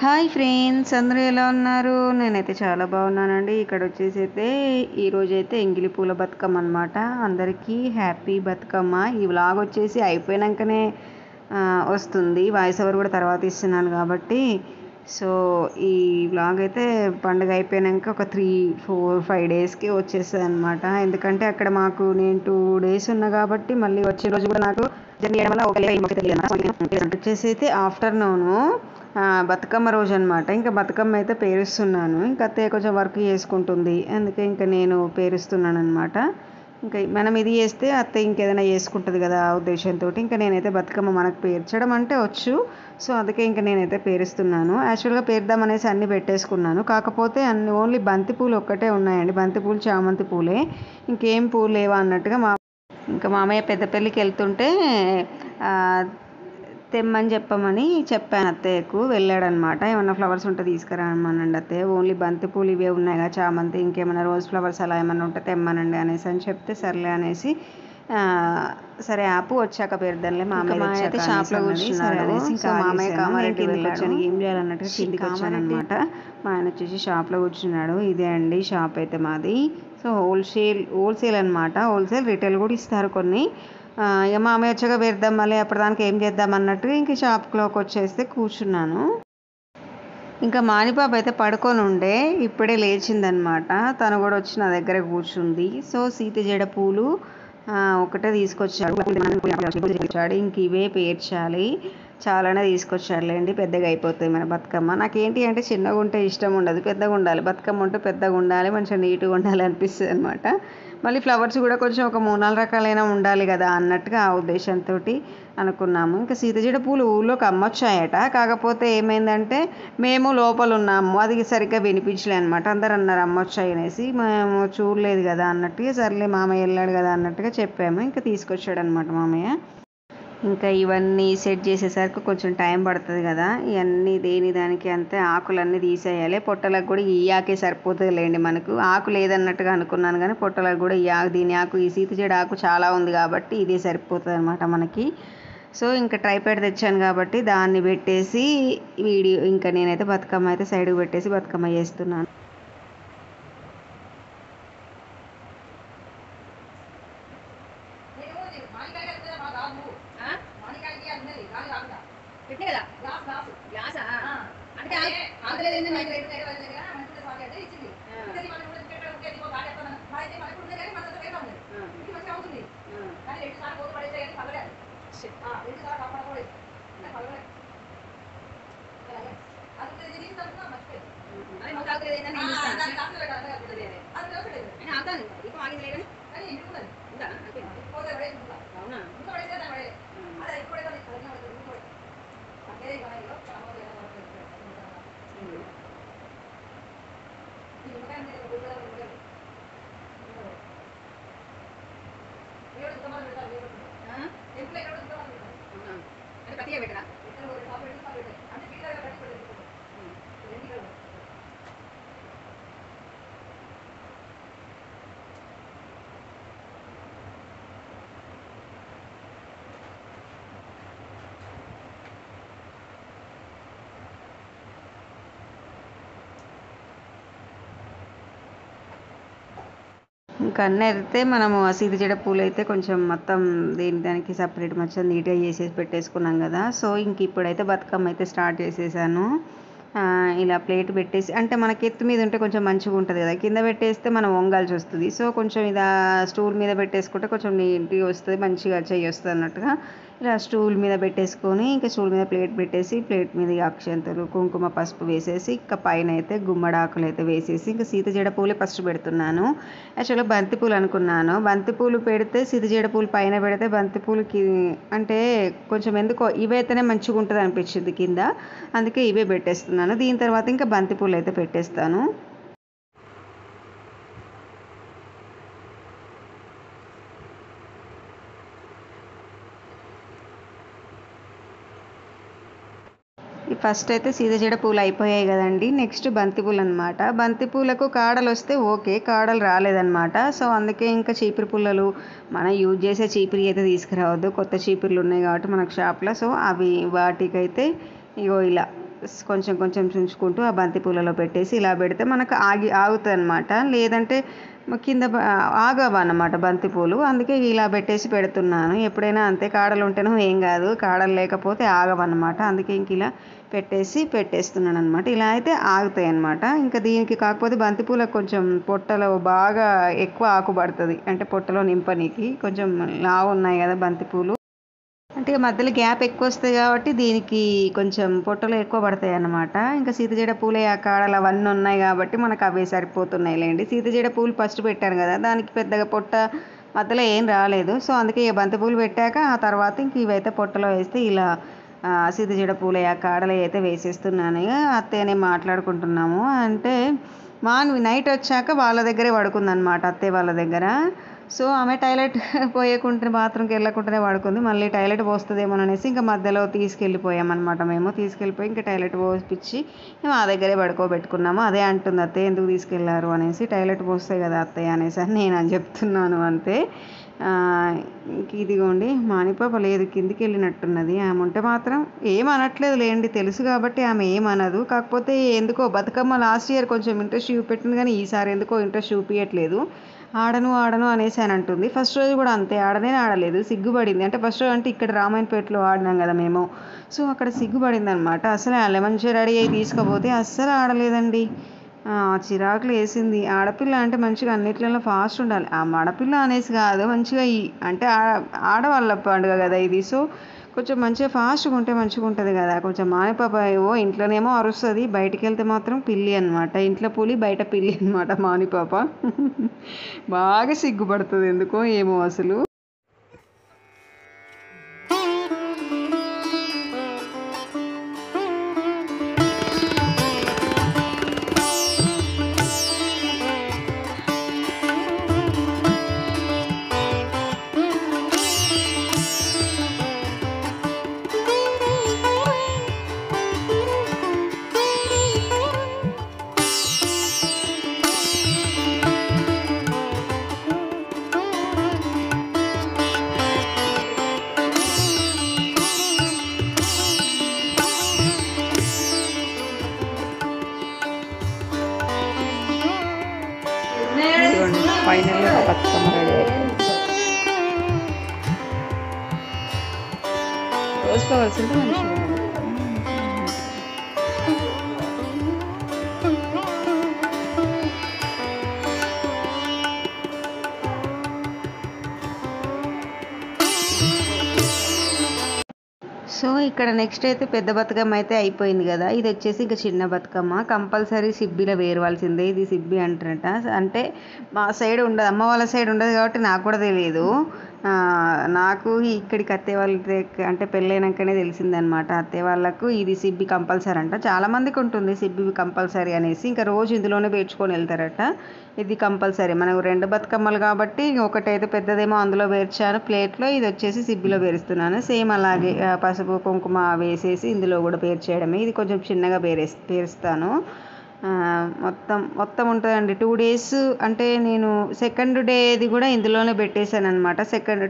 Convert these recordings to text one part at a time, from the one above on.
Hi friends, అందరూ ఎలా ఉన్నారు? నేనైతే చాలా బాగున్నానండి. ఇక్కడ వచ్చేసి అయితే ఈరోజైతే ఎంగిలి పూల బతుకమ్మ అనమాట. అందరికీ హ్యాపీ బతుకమ్మ. ఈ వ్లాగ్ వచ్చేసి అయిపోయాకనే వస్తుంది. వాయిస్ ఓవర్ కూడా తర్వాత ఇస్తున్నాను కాబట్టి. సో ఈ వ్లాగ్ అయితే పండుగ అయిపోయాక ఒక 3-4-5 డేస్కి వచ్చేస్తుంది అనమాట. ఎందుకంటే అక్కడ నేను 2 డేస్ ఉన్నా కాబట్టి మళ్ళీ వచ్చే రోజు కూడా నాకు జర్నీ చేయడం వల్ల వచ్చేసి అయితే ఆఫ్టర్నూను బతుకమ్మ రోజు అనమాట. ఇంకా బతుకమ్మ అయితే పేరుస్తున్నాను. ఇంకా అత్తయ్య కొంచెం వర్క్ చేసుకుంటుంది, అందుకే ఇంకా నేను పేరుస్తున్నాను అనమాట. ఇంకా మనం ఇది చేస్తే అత్తయ్య ఇంకేదైనా చేసుకుంటుంది కదా ఆ ఉద్దేశంతో ఇంకా నేనైతే బతుకమ్మ మనకు పేర్చడం అంటే వచ్చు. సో అందుకే ఇంకా నేనైతే పేరుస్తున్నాను. యాక్చువల్గా పేరుద్దామనేసి అన్నీ పెట్టేసుకున్నాను, కాకపోతే అన్ని ఓన్లీ బంతి పూలు ఒక్కటే ఉన్నాయండి. బంతి పూలు, చామంతి పూలే, ఇంకేం పూలు లేవా అన్నట్టుగా ఇంకా మామయ్య పెద్దపల్లికి వెళ్తుంటే తెమ్మని చెప్పాను అత్తయ్యకు. వెళ్ళాడనమాట. ఏమన్నా ఫ్లవర్స్ ఉంటే తీసుకురామనండి అత్తయ్య, ఓన్లీ బంతి పూలు ఇవే ఉన్నాయి కదా, చామంతి, ఇంకేమైనా రోజ్ ఫ్లవర్స్ అలా ఏమన్నా ఉంటే తెమ్మనండి అనేసి అని చెప్తే సర్లే అనేసి సరే ఆపు వచ్చాక పేరుద్దాంలే మామయ్య అయితే షాప్లో కూర్చున్నాడు అనేసి ఇంకా మామయ్య కామారెడ్డి వచ్చాను ఏం చేయాలన్నట్టుగా కిందికి వచ్చాను అనమాట. మా ఆయన వచ్చేసి షాప్లో కూర్చున్నాడు. ఇదే అండి షాప్ అయితే మాది. సో హోల్సేల్ అనమాట. హోల్సేల్ రిటైల్ కూడా ఇస్తారు కొన్ని. ఇక మామయ్య వచ్చాక వేద్దాం, మళ్ళీ అప్పటిదానికి ఏం చేద్దాం అన్నట్టు ఇంక షాప్లోకి వచ్చేస్తే కూర్చున్నాను. ఇంకా మానిపాప అయితే పడుకొని ఉండే, ఇప్పుడే లేచిందనమాట. తను కూడా వచ్చి నా దగ్గర కూర్చుంది. సో సీత జడ పూలు ఒకటే తీసుకొచ్చాడు. ఇంక ఇవే పేర్చాలి, చాలానే తీసుకొచ్చాడులేండి, పెద్దగా అయిపోతాయి మన బతుకమ్మ. నాకేంటి అంటే చిన్నగా ఉంటే ఇష్టం ఉండదు, పెద్దగా ఉండాలి. బతుకమ్మ ఉంటే పెద్దగా ఉండాలి, మంచిగా నీట్గా ఉండాలి అనిపిస్తుంది అనమాట. మళ్ళీ ఫ్లవర్స్ కూడా కొంచెం ఒక 3-4 రకాలైనా ఉండాలి కదా అన్నట్టుగా ఆ ఉద్దేశంతో అనుకున్నాము. ఇంకా సీతజడ పూలు ఊళ్ళోకి అమ్మొచ్చాయట. కాకపోతే ఏమైందంటే మేము లోపల ఉన్నాము, అది సరిగ్గా వినిపించలే అనమాట. అందరు అన్నారు అమ్మొచ్చాయి అనేసి, మేము చూడలేదు కదా అన్నట్టుగా సర్లే మామయ్య వెళ్ళాడు కదా అన్నట్టుగా చెప్పాము. ఇంకా తీసుకొచ్చాడు అనమాట మామయ్య. ఇంకా ఇవన్నీ సెట్ చేసేసరికి కొంచెం టైం పడుతుంది కదా. ఇవన్నీ దేని దానికి అంతే ఆకులన్నీ తీసేయాలి. పొట్టలకు కూడా ఈ ఆకే సరిపోతుంది లేండి మనకు. ఆకు లేదన్నట్టుగా అనుకున్నాను కానీ పొట్టలకు కూడా దీని ఆకు, ఈ సీతజడ ఆకు చాలా ఉంది కాబట్టి ఇదే సరిపోతుంది అనమాట మనకి. సో ఇంకా ట్రైపాడ్ తెచ్చాను కాబట్టి దాన్ని పెట్టేసి ఇంకా నేనైతే బతుకమ్మ అయితే సైడ్కి పెట్టేసి బతుకమ్మ చేస్తున్నాను. ఇంకా అన్నీ అయితే మనము ఆ సీతజడ పూలు అయితే కొంచెం మొత్తం దానికి సపరేట్ మొత్తం నీట్గా చేసేసి పెట్టేసుకున్నాం కదా. సో ఇంక ఇప్పుడైతే బతుకమ్మ అయితే స్టార్ట్ చేసేసాను. ఇలా ప్లేట్ పెట్టేసి, అంటే మనకి ఎత్తు మీద ఉంటే కొంచెం మంచిగా ఉంటుంది కదా, కింద పెట్టేస్తే మనం వంగాల్సి వస్తుంది. సో కొంచెం ఇలా స్టూల్ మీద పెట్టేసుకుంటే కొంచెం నీట్గా వస్తుంది, మంచిగా చెయ్యి వస్తుంది అన్నట్టుగా ఇలా స్టూల్ మీద పెట్టేసుకొని ఇంకా స్టూల్ మీద ప్లేట్ పెట్టేసి ప్లేట్ మీద అక్షంతలు, కుంకుమ, పసుపు వేసేసి ఇంకా పైన అయితే గుమ్మడాకులు అయితే వేసేసి ఇంకా సీతజడ పూలే ఫస్ట్ పెడుతున్నాను. యాక్చువల్గా బంతిపూలు అనుకున్నాను. బంతిపూలు పెడితే సీతజడ పూలు పైన పెడితే బంతిపూలకి అంటే కొంచెం ఎందుకో ఇవైతేనే మంచిగా ఉంటుంది అనిపించింది కింద, అందుకే ఇవే పెట్టేస్తున్నాను. దీని తర్వాత ఇంకా బంతిపూలు అయితే పెట్టేస్తాను. ఫస్ట్ అయితే సీతజడ పూలు అయిపోయాయి కదండి. నెక్స్ట్ బంతిపూలు అనమాట. బంతిపూలకు కాడలు వస్తే ఓకే, కాడలు రాలేదన్నమాట. సో అందుకే ఇంకా చీపురు పుల్లలు, మనం యూజ్ చేసే చీపురి అయితే తీసుకురావద్దు, కొత్త చీపుర్లు ఉన్నాయి కాబట్టి మనకు షాప్లో. సో వాటికైతే ఇగో ఇలా కొంచెం కొంచెం చుంచుకుంటూ ఆ బంతి పూలలో పెట్టేసి ఇలా పెడితే మనకు ఆగుతుంది అనమాట. లేదంటే కింద ఆగవన్నమాట బంతి పూలు. అందుకే ఇలా పెట్టేసి పెడుతున్నాను. ఎప్పుడైనా అంతే, కాడలు ఉంటేనో ఏం కాదు, కాడలు లేకపోతే ఆగవన్నమాట. అందుకే ఇంక ఇలా పెట్టేస్తున్నాను అనమాట. ఇలా అయితే ఆగుతాయి అనమాట. ఇంకా దీనికి కాకపోతే బంతిపూలకు కొంచెం పొట్టలో బాగా ఎక్కువ ఆకు పడుతుంది, అంటే పొట్టలో నింపనీకి. కొంచెం లావు ఉన్నాయి కదా బంతిపూలు, అంటే మధ్యలో గ్యాప్ ఎక్కువ వస్తాయి కాబట్టి దీనికి కొంచెం పొట్టలు ఎక్కువ పడతాయి అన్నమాట. ఇంకా సీతజడ పూలే ఆ కాడలు అవన్నీ ఉన్నాయి కాబట్టి మనకు అవే సరిపోతున్నాయి లేండి. సీతజడ పూలు ఫస్ట్ పెట్టాను కదా, దానికి పెద్దగా పొట్ట మధ్యలో ఏం రాలేదు. సో అందుకే ఇక బంతి పూలు పెట్టాక ఆ తర్వాత ఇంక ఇవైతే పొట్టలో వేస్తే ఇలా సీతజడ పూలే ఆ కాడలు అయితే వేసేస్తున్నాను. ఇక అత్తయ్యనే మాట్లాడుకుంటున్నాము. అంటే నైట్ వచ్చాక వాళ్ళ దగ్గరే పడుకుందనమాట, అత్తయ్య వాళ్ళ దగ్గర. సో ఆమె టాయిలెట్ పోయకుంటే బాత్రూమ్కి వెళ్ళకుండానే పడుకుంది. మళ్ళీ టాయిలెట్ పోస్తుందేమో అనేసి ఇంకా మధ్యలో తీసుకెళ్ళిపోయామన్నమాట. మేము తీసుకెళ్ళిపోయి ఇంకా టాయిలెట్ పోపించి మా దగ్గరే పడుకోబెట్టుకున్నాము. అదే అంటుంది అత్తయ్య ఎందుకు తీసుకెళ్లారు అనేసి. టాయిలెట్ పోస్తాయి కదా అత్తయ్య అనేసి అని నేను అని చెప్తున్నాను అంతే. ఇంక ఇదిగోండి మానిపాప లేదు, కిందికి వెళ్ళినట్టున్నది. ఆమె ఉంటే మాత్రం ఏమనట్లేదు లేండి, తెలుసు కాబట్టి ఆమె ఏమనదు. కాకపోతే ఎందుకో బతుకమ్మ లాస్ట్ ఇయర్ కొంచెం ఇంట్రెస్ట్ చూపెట్టింది, కానీ ఈసారి ఎందుకో ఇంట్రెస్ట్ చూపించట్లేదు. ఆడను అనేసి అని అంటుంది. ఫస్ట్ రోజు కూడా అంతే, ఆడలేదు, సిగ్గుపడింది. అంటే ఫస్ట్ రోజు అంటే ఇక్కడ రామాయణపేటలో ఆడినాం కదా మేము, సో అక్కడ సిగ్గుపడింది అనమాట. అసలే మంచిగా రెడీ అయ్యి తీసుకుపోతే అస్సలు ఆడలేదండి. చిరాకులు వేసింది. ఆడపిల్ల అంటే మంచిగా అన్నిట్లలో ఫాస్ట్ ఉండాలి. ఆ ఆడపిల్ల అనేసి కాదు, మంచిగా అంటే ఆడవాళ్ళ పండుగ కదా ఇది. సో కొంచెం మంచిగా ఫాస్ట్గా ఉంటే మంచిగా ఉంటుంది కదా. కొంచెం మానిపాప ఏవో ఇంట్లోనేమో అరుస్తుంది, బయటికి వెళ్తే మాత్రం పిల్లి అనమాట. ఇంట్లో పులి బయట పిల్లి అనమాట మానిపాప. బాగా సిగ్గుపడుతుంది ఎందుకో ఏమో అసలు. ఫైనల్గా బతుకమ్మ రెడీ అయిపోయింది. రోజ్ ఫ్లవర్స్ ఉంటే మంచిగా. సో ఇక్కడ నెక్స్ట్ అయితే పెద్ద బతుకమ్మ అయితే అయిపోయింది కదా. ఇది వచ్చేసి ఇంకా చిన్న బతుకమ్మ. కంపల్సరీ సిబ్బిలో వేరవలసిందే. ఇది సిబ్బి అంటారట. అంటే మా సైడ్ ఉండదు, అమ్మ వాళ్ళ సైడ్ ఉండదు కాబట్టి నాకు కూడా తెలియదు. నాకు ఇక్కడికి అత్తయ్య వాళ్ళ అంటే పెళ్ళైనాకనే తెలిసిందనమాట. అత్తయ్య వాళ్ళకు ఇది సిబ్బి కంపల్సరీ అంట. చాలామందికి ఉంటుంది సిబ్బి కంపల్సరీ అనేసి. ఇంకా రోజు ఇందులోనే పేర్చుకొని వెళ్తారట. ఇది కంపల్సరీ. మనకు 2 బతుకమ్మలు కాబట్టి ఒకటైతే పెద్దదేమో అందులో పేర్చాను ప్లేట్లో, ఇది వచ్చేసి సిబ్బిలో పేరుస్తున్నాను. సేమ్ అలాగే పసుపు కుంకుమ వేసేసి ఇందులో కూడా పేర్చేయడమే. ఇది కొంచెం చిన్నగా పేరుస్తాను. మొత్తం ఉంటుందండి 2 days. అంటే నేను సెకండ్ డేది కూడా ఇందులోనే పెట్టేశాను అనమాట.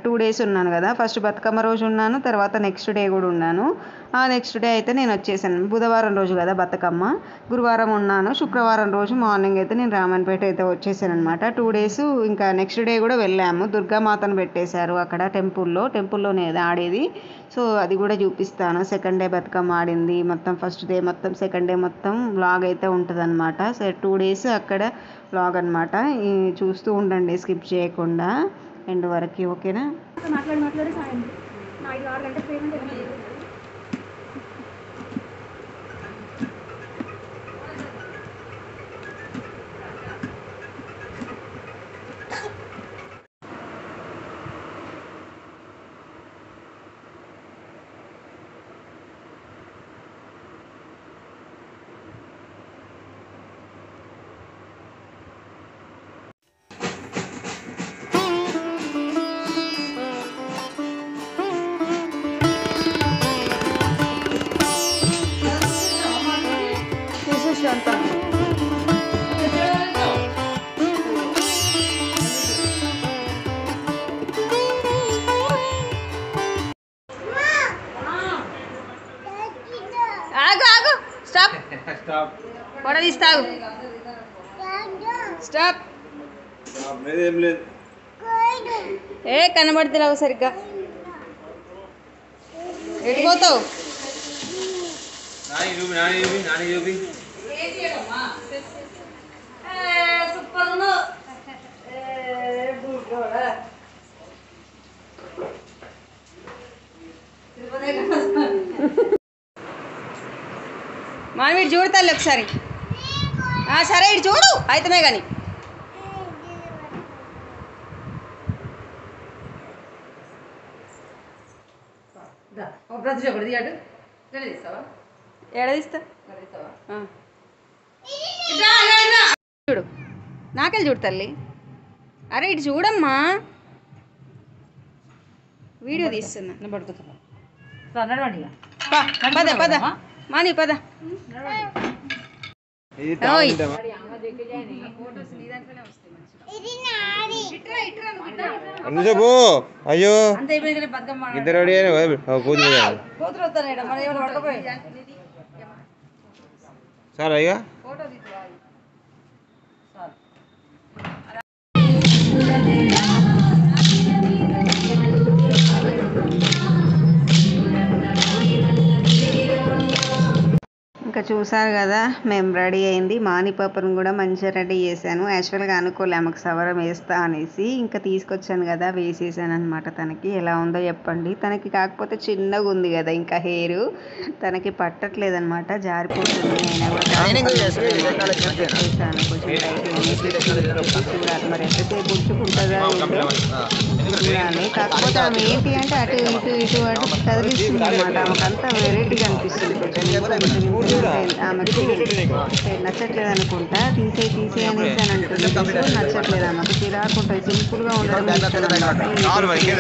2 days ఉన్నాను కదా. ఫస్ట్ బతుకమ్మ రోజు ఉన్నాను, తర్వాత నెక్స్ట్ డే కూడా ఉన్నాను. ఆ నెక్స్ట్ డే అయితే నేను వచ్చేసాను. బుధవారం రోజు కదా బతుకమ్మ, గురువారం ఉన్నాను. శుక్రవారం రోజు మార్నింగ్ అయితే నేను రామన్పేట అయితే వచ్చేసాను అనమాట. 2 days. ఇంకా నెక్స్ట్ డే కూడా వెళ్ళాము. దుర్గామాతను పెట్టేశారు అక్కడ టెంపుల్లోనే ఆడేది. సో అది కూడా చూపిస్తాను. సెకండ్ డే బతుకమ్మ ఆడింది మొత్తం, ఫస్ట్ డే మొత్తం, సెకండ్ డే మొత్తం వ్లాగ్ అయితే ఉంటుంది అనమాట. సో 2 days అక్కడ వ్లాగ్ అనమాట. చూస్తూ ఉండండి స్కిప్ చేయకుండా ఎండ్ వరకు, ఓకేనా. ఫోటో తీస్తావు. స్టాప్. ఏ కనబడుతున్నావు సరిగ్గా, ఎడిపోతావు? మనం ఇటు చూడతాను ఒకసారి. సరే ఇటు చూడు అయితమే కానీ. ఏడదీస్తా చూడు, నాకెళ్ళి చూడు తల్లి. అరే ఇటు చూడమ్మా, వీడియో తీస్తున్నా. పద పద మాని పద. అయ్యో ఇద్దరు సార్ అయ్యా ఇంకా చూసారు కదా, మేము రెడీ అయింది. మాని పాపను కూడా మంచిగా రెడీ చేశాను. యాక్చువల్గా అనుకోలే ఆమెకు సవరం వేస్తా అనేసి, ఇంకా తీసుకొచ్చాను కదా వేసేసాను అనమాట. తనకి ఎలా ఉందో చెప్పండి. తనకి కాకపోతే చిన్నగా ఉంది కదా, ఇంకా హెయిర్ తనకి పట్టట్లేదు అనమాట, జారిపోతుంది. అయినా కూడా వేసాను కొంచెం చూడాలి మరి ఎంతసేపు గుర్తుకుంటుందా చూడాలి. కాకపోతే ఆమె ఏంటి అంటే అటు ఇటు ఇటు అటు కదిలిస్తుంది అనమాట. ఆమెకంతా వెరైటీగా అనిపిస్తుంది. కొంచెం ఆమెకు నచ్చట్లేదు అనుకుంటా. తీసే అనేసి అని అంటుంది. నచ్చట్లేదు ఆమెకు, చిరాకు ఉంటుంది. సింపుల్గా ఉండడం ఆమెకు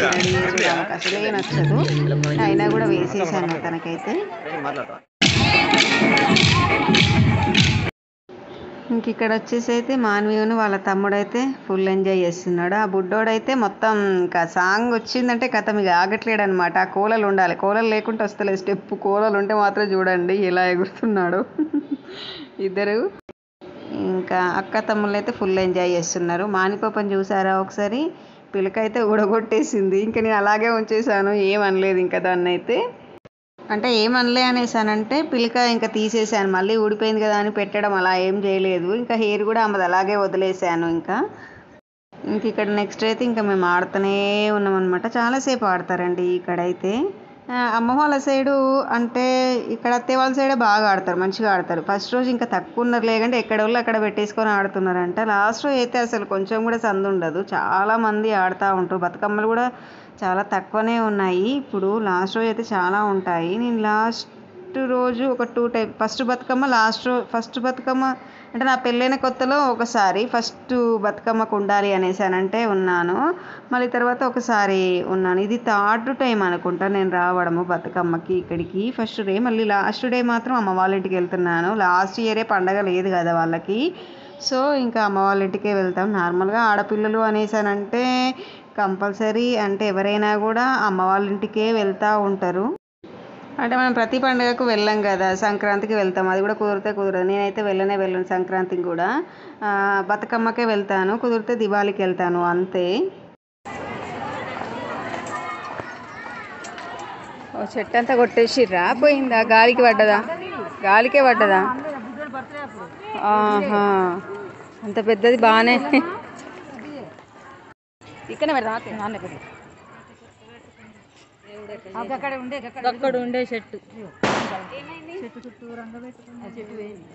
అసలే నచ్చదు. అయినా కూడా వేసేసాను తనకైతే. ఇంక ఇక్కడ వచ్చేసి అయితే మాన్వీయును వాళ్ళ తమ్ముడైతే ఫుల్ ఎంజాయ్ చేస్తున్నాడు. ఆ బుడ్డోడైతే మొత్తం ఇంకా సాంగ్ వచ్చిందంటే కథ మీకు ఆగట్లేడు అనమాట. ఆ కోలలు ఉండాలి, కోలలు లేకుంటే వస్తలేదు స్టెప్. కోలలు ఉంటే మాత్రం చూడండి ఎలా ఎగురుతున్నాడు ఇద్దరు. ఇంకా అక్క తమ్ముళ్ళు అయితే ఫుల్ ఎంజాయ్ చేస్తున్నారు. మానిపాపని చూసారా ఒకసారి, పిల్లకైతే ఊడగొట్టేసింది. ఇంకా నేను అలాగే ఉంచేసాను, ఏమనలేదు ఇంకా దాన్ని అయితే. అంటే ఏమనలే అనేసానంటే పిలక ఇంకా తీసేసాను, మళ్ళీ ఊడిపోయింది కదా అని పెట్టడం అలా ఏం చేయలేదు. ఇంకా హెయిర్ కూడా ఆమెది అలాగే వదిలేసాను. ఇంకా ఇక్కడ నెక్స్ట్ అయితే ఇంకా మేము ఆడుతూనే ఉన్నాం అనమాట. చాలాసేపు ఆడతారండి ఇక్కడైతే. అమ్మ వాళ్ళ సైడు అంటే ఇక్కడ అత్తయ్య వాళ్ళ సైడే బాగా ఆడతారు, మంచిగా ఆడతారు. ఫస్ట్ రోజు ఇంకా తక్కువ ఉన్నారు, లేకంటే ఎక్కడ వాళ్ళు అక్కడ పెట్టేసుకొని ఆడుతున్నారంట. లాస్ట్ రోజు అయితే అసలు కొంచెం కూడా సందు ఉండదు, చాలామంది ఆడుతూ ఉంటారు. బతుకమ్మలు కూడా చాలా తక్కువనే ఉన్నాయి. ఇప్పుడు లాస్ట్ రోజు అయితే చాలా ఉంటాయి. నేను లాస్ట్ రోజు ఒక 2 time, first Bathukamma first Bathukamma అంటే నా పెళ్ళైన కొత్తలో ఒకసారి ఫస్ట్ బతుకమ్మకు ఉండాలి అనేసానంటే ఉన్నాను. మళ్ళీ తర్వాత ఒకసారి ఉన్నాను. ఇది 3rd టైం అనుకుంటా నేను రావడము బతుకమ్మకి ఇక్కడికి. ఫస్ట్ డే, మళ్ళీ లాస్ట్ డే మాత్రం అమ్మ వాళ్ళ ఇంటికి వెళ్తున్నాను. లాస్ట్ ఇయరే పండగ లేదు కదా వాళ్ళకి, సో ఇంకా అమ్మ వాళ్ళ ఇంటికే వెళ్తాం. నార్మల్గా ఆడపిల్లలు అనేసానంటే కంపల్సరీ అంటే ఎవరైనా కూడా అమ్మ వాళ్ళ ఇంటికే వెళ్తూ ఉంటారు. అంటే మనం ప్రతి పండుగకు వెళ్ళాం కదా, సంక్రాంతికి వెళ్తాం, అది కూడా కుదిరితే కుదరదు. నేనైతే వెళ్ళను సంక్రాంతికి కూడా. బతుకమ్మకే వెళ్తాను, కుదిరితే దివాళీకి వెళ్తాను అంతే. ఓ చెట్టు అంతా కొట్టేసిర్రా, పోయిందా? గాలికి పడ్డదా? గాలికే పడ్డదా? ఆహా, అంత పెద్దది బాగానే. ఇక్కడ పెడదాం, అక్కడ ఉండే చెట్టు చుట్టూ రంగ పెట్టుకున్న చెట్టు వేయండి.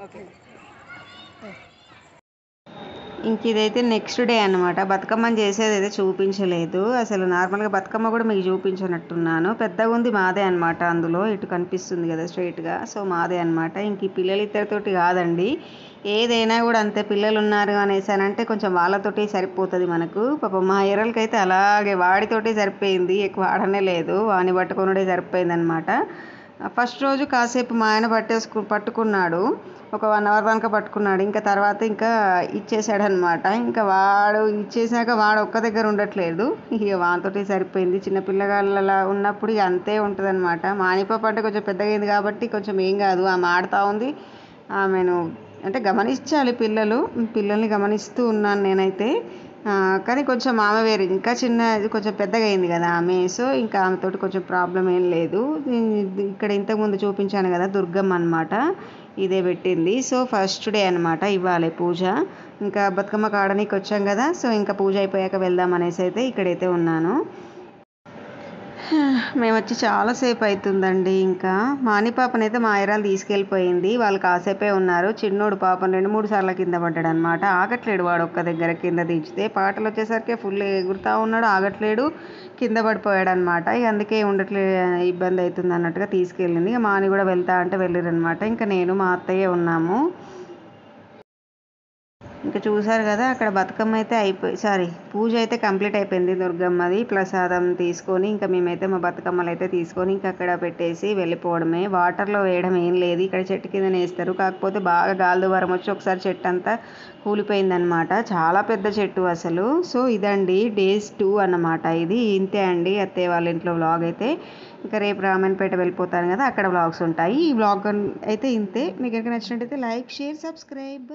ఓకే. ఇంక ఇదైతే నెక్స్ట్ డే అనమాట. బతుకమ్మని చేసేది అయితే చూపించలేదు అసలు. నార్మల్గా బతుకమ్మ కూడా మీకు చూపించినట్టున్నాను. పెద్దగా ఉంది మాదే అనమాట. అందులో ఇటు కనిపిస్తుంది కదా స్ట్రైట్గా, సో మాదే అనమాట. ఇంక ఈ పిల్లలు ఇద్దరితోటి కాదండి, ఏదైనా కూడా అంతే. పిల్లలు ఉన్నారు అనేసానంటే కొంచెం వాళ్ళతోటి సరిపోతుంది మనకు. పాపం మా ఎరలకైతే అలాగే వాడితోటి సరిపోయింది, ఎక్కువ ఆడనే లేదు, వాడిని పట్టుకునుడే సరిపోయింది అనమాట. ఫస్ట్ రోజు కాసేపు మా ఆయన పట్టుకున్నాడు. ఒక 1 అవర్ దాకా పట్టుకున్నాడు. ఇంకా తర్వాత ఇంకా ఇచ్చేసాడనమాట. ఇంకా వాడు ఇచ్చేసాక వాడు ఒక్క దగ్గర ఉండట్లేదు. ఇక వానితోటి సరిపోయింది. చిన్న పిల్లగాళ్ళలా ఉన్నప్పుడు ఇక అంతే ఉంటుందన్నమాట. మానిపాప అంటే కొంచెం పెద్దగా అయింది కాబట్టి కొంచెం ఏం కాదు. ఆమె ఆడుతూ ఉంది. ఆమెను అంటే గమనించాలి పిల్లల్ని గమనిస్తూ ఉన్నాను నేనైతే. కానీ కొంచెం ఆమె వేరు, ఇంకా కొంచెం పెద్దగా అయింది కదా ఆమె. సో ఇంకా ఆమెతోటి కొంచెం ప్రాబ్లం ఏం లేదు. ఇక్కడ ఇంతకుముందు చూపించాను కదా దుర్గమ్మ అనమాట, ఇదే పెట్టింది. సో ఫస్ట్ డే అనమాట ఇవ్వాలి పూజ. ఇంకా బతుకమ్మ కాడనికి వచ్చాం కదా, సో ఇంకా పూజ అయిపోయాక వెళ్దాం అనేసి అయితే ఇక్కడైతే ఉన్నాను. మేము వచ్చి చాలాసేపు అవుతుందండి. ఇంకా మానిపాపనైతే మా ఐరాలు తీసుకెళ్ళిపోయింది. వాళ్ళు కాసేపే ఉన్నారు. చిన్నోడు పాపం 2-3 సార్లు కింద పడ్డాడు అనమాట. ఆగట్లేడు వాడు ఒక్క దగ్గర. కింద దించితే పాటలు వచ్చేసరికి ఫుల్ ఎగురుతూ ఉన్నాడు, ఆగట్లేడు, కింద పడిపోయాడు అనమాట. ఇక అందుకే ఉండట్లేదు, ఇబ్బంది అవుతుంది అన్నట్టుగా తీసుకెళ్ళింది. ఇక మాని కూడా వెళ్తా అంటే వెళ్ళిరనమాట. ఇంకా నేను మా అత్తయ్య ఉన్నాము. ఇంకా చూసారు కదా అక్కడ బతుకమ్మ అయితే పూజ అయితే కంప్లీట్ అయిపోయింది. దుర్గమ్మది ప్రసాదం తీసుకొని ఇంకా మేమైతే మా బతుకమ్మలు అయితే తీసుకొని ఇంకా అక్కడ పెట్టేసి వెళ్ళిపోవడమే. వాటర్లో వేయడం ఏం లేదు, ఇక్కడ చెట్టు కిందనే వేస్తారు. కాకపోతే బాగా గాలి దువారం వచ్చి ఒకసారి చెట్టు అంతా కూలిపోయిందనమాట. చాలా పెద్ద చెట్టు అసలు. సో ఇదండి డేస్ 2 అన్నమాట. ఇది ఇంతే అండి అత్తయ్య వాళ్ళ ఇంట్లో వ్లాగ్ అయితే. ఇంకా రేపు రామన్పేట వెళ్ళిపోతాను కదా, అక్కడ వ్లాగ్స్ ఉంటాయి. ఈ వ్లాగ్ అయితే ఇంతే. మీకు కనుక నచ్చినట్టయితే లైక్, షేర్, సబ్స్క్రైబ్.